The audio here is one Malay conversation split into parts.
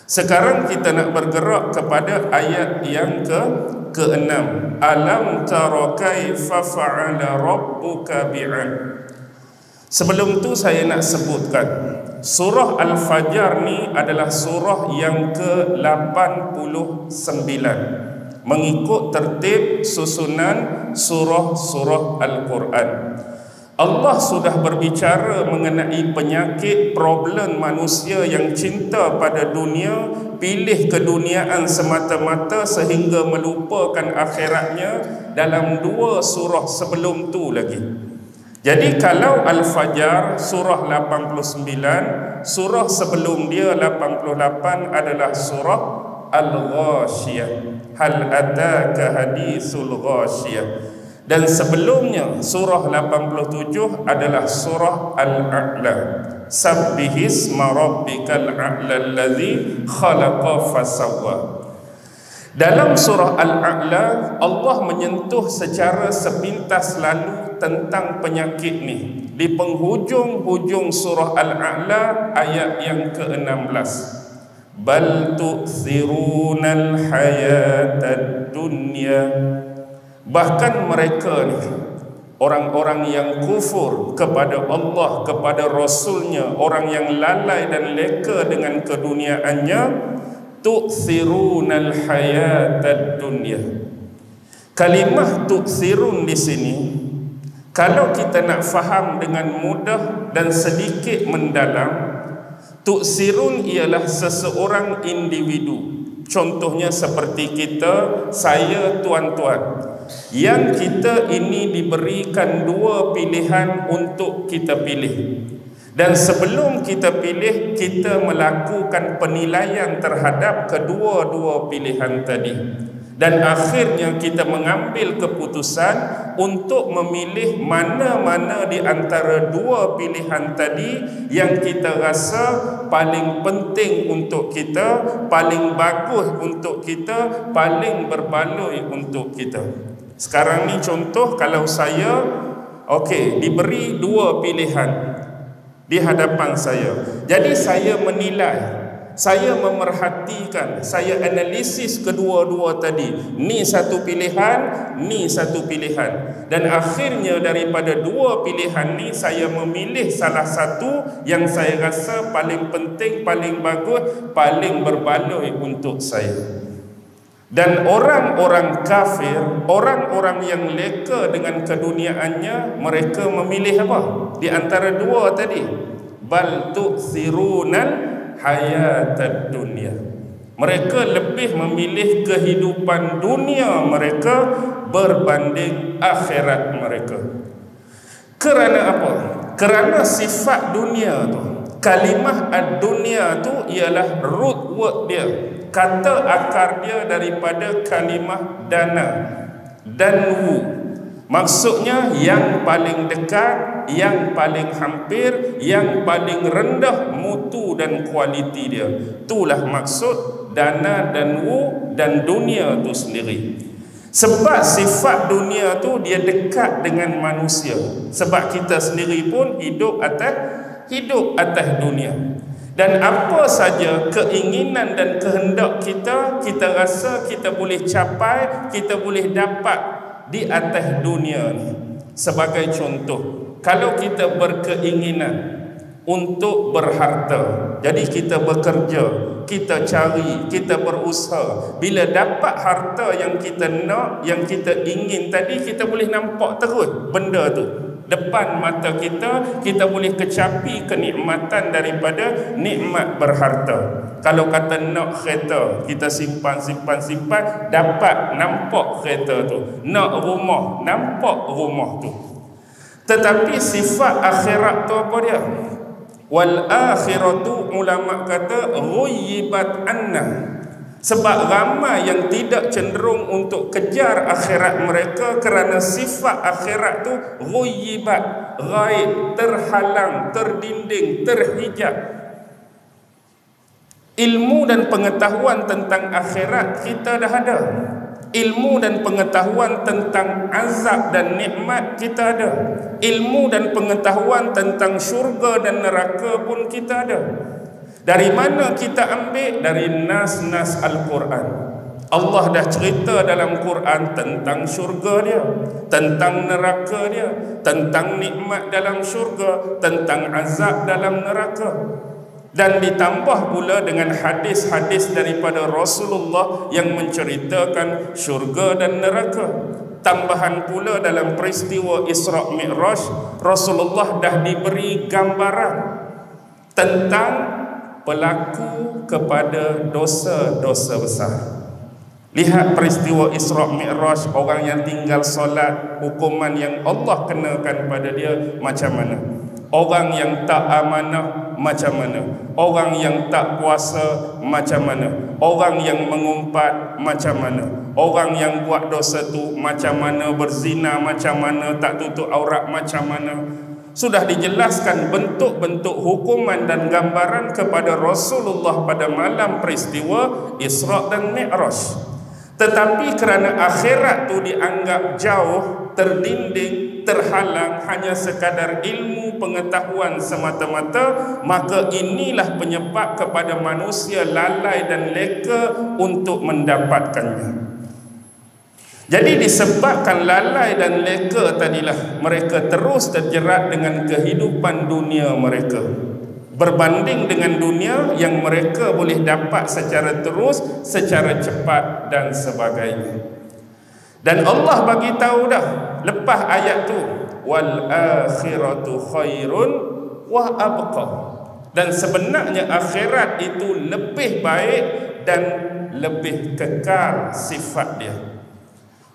Sekarang kita nak bergerak kepada ayat yang ke-6. Alam tara kaifa fa'ala rabbuka bi'ad. Sebelum tu saya nak sebutkan, surah Al-Fajr ni adalah surah yang ke-89 mengikut tertib susunan surah-surah Al-Quran. Allah sudah berbicara mengenai penyakit problem manusia yang cinta pada dunia, pilih keduniaan semata-mata sehingga melupakan akhiratnya dalam 2 surah sebelum tu lagi. Jadi kalau Al-Fajr surah 89, surah sebelum dia 88 adalah surah Al-Ghashiyah. Hal ataka hadithul Ghashiyah. Dan sebelumnya surah 87 adalah surah Al-A'la. Sabbihisma rabbikal a'la alladhi khalaqa fasawwa. Dalam surah Al-A'la, Allah menyentuh secara sepintas lalu tentang penyakit ni. Di penghujung-hujung surah Al-A'la ayat yang ke-16. Bal tu'thirunal hayatad dunya. Bahkan mereka ni, orang-orang yang kufur kepada Allah, kepada Rasulnya, orang yang lalai dan leka dengan keduniaannya, tu'thirunal hayatad dunya. Kalimah tu'thirun di sini, kalau kita nak faham dengan mudah dan sedikit mendalam, tu'thirun ialah seseorang individu. Contohnya seperti kita, saya, tuan-tuan, yang kita ini diberikan 2 pilihan untuk kita pilih. Dan sebelum kita pilih, kita melakukan penilaian terhadap kedua-dua pilihan tadi. Dan akhirnya kita mengambil keputusan untuk memilih mana-mana di antara 2 pilihan tadi yang kita rasa paling penting untuk kita, paling bagus untuk kita, paling berbaloi untuk kita. Sekarang ni contoh, kalau saya diberi 2 pilihan di hadapan saya. Jadi saya menilai, saya memerhatikan, saya analisis kedua-dua tadi. Ni satu pilihan, ni satu pilihan. Dan akhirnya daripada 2 pilihan ni, saya memilih salah satu yang saya rasa paling penting, paling bagus, paling berbaloi untuk saya. Dan orang-orang kafir, orang-orang yang leka dengan keduniaannya, mereka memilih apa? Di antara 2 tadi. Bal tu'thirunal hayatad dunya. Mereka lebih memilih kehidupan dunia mereka berbanding akhirat mereka. Kerana apa? Kerana sifat dunia tu, kalimah ad-dunya tu ialah root word dia, kata akar dia daripada kalimah dana, danwu. Maksudnya yang paling dekat, yang paling hampir, yang paling rendah mutu dan kualiti dia. Itulah maksud dana, danwu dan dunia tu sendiri. Sebab sifat dunia tu dia dekat dengan manusia. Sebab kita sendiri pun hidup atas dunia. Dan apa saja keinginan dan kehendak kita, kita rasa kita boleh capai, kita boleh dapat di atas dunia ni. Sebagai contoh, kalau kita berkeinginan untuk berharta, jadi kita bekerja, kita cari, kita berusaha. Bila dapat harta yang kita nak, yang kita ingin tadi, kita boleh nampak terus benda tu depan mata kita, kita boleh kecapi kenikmatan daripada nikmat berharta. Kalau kata nak kereta, kita simpan, dapat nampak kereta tu. Nak rumah, nampak rumah tu. Tetapi sifat akhirat tu apa dia? Wal akhiratu, ulama kata ghuyyibat anna. Sebab ramai yang tidak cenderung untuk kejar akhirat mereka kerana sifat akhirat tu ghuyyibat, ghaib, terhalang, terdinding, terhijab. Ilmu dan pengetahuan tentang akhirat kita dah ada. Ilmu dan pengetahuan tentang azab dan nikmat kita ada. Ilmu dan pengetahuan tentang syurga dan neraka pun kita ada. Dari mana kita ambil? Dari nas-nas Al-Quran. Allah dah cerita dalam Quran tentang syurga dia, tentang neraka dia, tentang nikmat dalam syurga, tentang azab dalam neraka. Dan ditambah pula dengan hadis-hadis daripada Rasulullah yang menceritakan syurga dan neraka. Tambahan pula dalam peristiwa Isra' Mi'raj, Rasulullah dah diberi gambaran tentang pelaku kepada dosa-dosa besar. Lihat peristiwa Isra' Mi'raj, orang yang tinggal solat, hukuman yang Allah kenakan pada dia macam mana? Orang yang tak amanah macam mana? Orang yang tak puasa macam mana? Orang yang mengumpat macam mana? Orang yang buat dosa tu macam mana? Berzina macam mana? Tak tutup aurat macam mana? Sudah dijelaskan bentuk-bentuk hukuman dan gambaran kepada Rasulullah pada malam peristiwa Isra' dan Mi'raj. Tetapi kerana akhirat tu dianggap jauh, terdinding, terhalang, hanya sekadar ilmu pengetahuan semata-mata, maka inilah penyebab kepada manusia lalai dan leka untuk mendapatkannya. Jadi disebabkan lalai dan leka tadilah, mereka terus terjerat dengan kehidupan dunia mereka, berbanding dengan dunia yang mereka boleh dapat secara terus, secara cepat dan sebagainya. Dan Allah bagi tahu dah lepas ayat tu, wal akhiratu khairun wa abqa. Dan sebenarnya akhirat itu lebih baik dan lebih kekal sifat dia.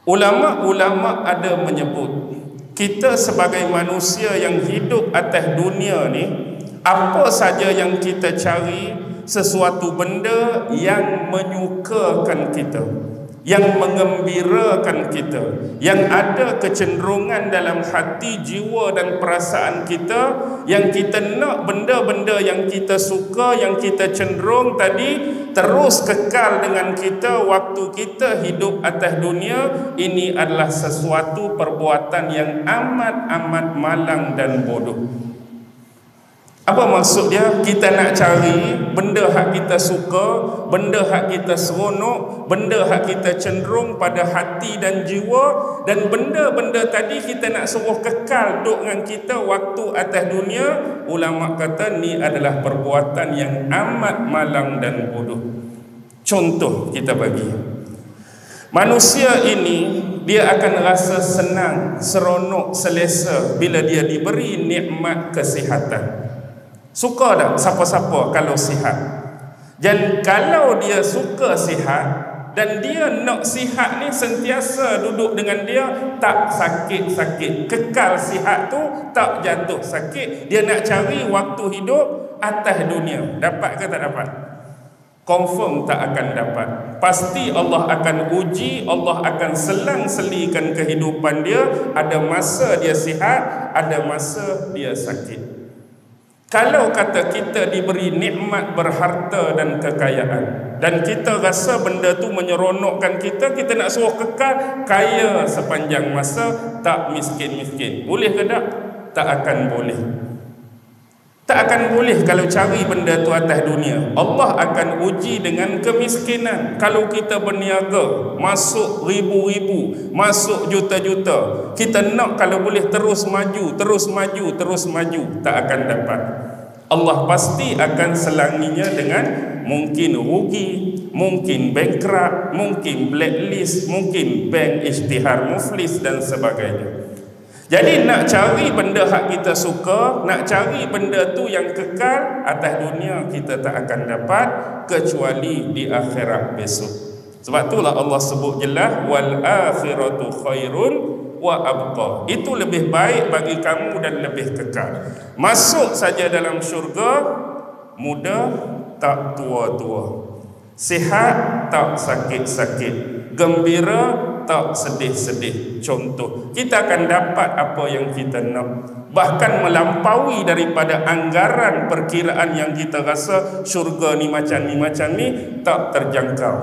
Ulama-ulama ada menyebut, kita sebagai manusia yang hidup atas dunia ni, apa saja yang kita cari, sesuatu benda yang menyukakan kita, yang mengembirakan kita, yang ada kecenderungan dalam hati, jiwa dan perasaan kita, yang kita nak benda-benda yang kita suka, yang kita cenderung tadi terus kekal dengan kita waktu kita hidup atas dunia. Ini adalah sesuatu perbuatan yang amat-amat malang dan bodoh. Apa maksud dia? Kita nak cari benda hak kita suka, benda hak kita seronok, benda hak kita cenderung pada hati dan jiwa, dan benda-benda tadi kita nak suruh kekal duduk dengan kita waktu atas dunia. Ulama kata ni adalah perbuatan yang amat malang dan bodoh. Contoh kita bagi, manusia ini dia akan rasa senang, seronok, selesa bila dia diberi nikmat kesihatan. Suka tak siapa-siapa kalau sihat? Dan kalau dia suka sihat dan dia nak sihat ni sentiasa duduk dengan dia, tak sakit-sakit, kekal sihat tu, tak jatuh sakit, dia nak cari waktu hidup atas dunia, dapat ke tak dapat? Confirm tak akan dapat. Pasti Allah akan uji, Allah akan selang-selikan kehidupan dia. Ada masa dia sihat, ada masa dia sakit. Kalau kata kita diberi nikmat berharta dan kekayaan, dan kita rasa benda tu menyeronokkan kita, kita nak suruh kekal kaya sepanjang masa, tak miskin-miskin, boleh ke tak? Tak akan boleh. Tak akan boleh kalau cari benda tu atas dunia. Allah akan uji dengan kemiskinan. Kalau kita berniaga, masuk ribu-ribu, masuk juta-juta, kita nak kalau boleh terus maju, terus maju, terus maju, tak akan dapat. Allah pasti akan selanginya dengan mungkin rugi, mungkin bankrupt, mungkin blacklist, mungkin bank isytihar muflis dan sebagainya. Jadi nak cari benda hak kita suka, nak cari benda tu yang kekal atas dunia, kita tak akan dapat kecuali di akhirat besok. Sebab itulah Allah sebut jelas, wal akhiratu khairun wa abqa. Itu lebih baik bagi kamu dan lebih kekal. Masuk saja dalam syurga, muda tak tua-tua, sihat tak sakit-sakit, gembira tak sedih-sedih. Contoh, kita akan dapat apa yang kita nak, bahkan melampaui daripada anggaran perkiraan yang kita rasa syurga ni macam ni tak terjangkau.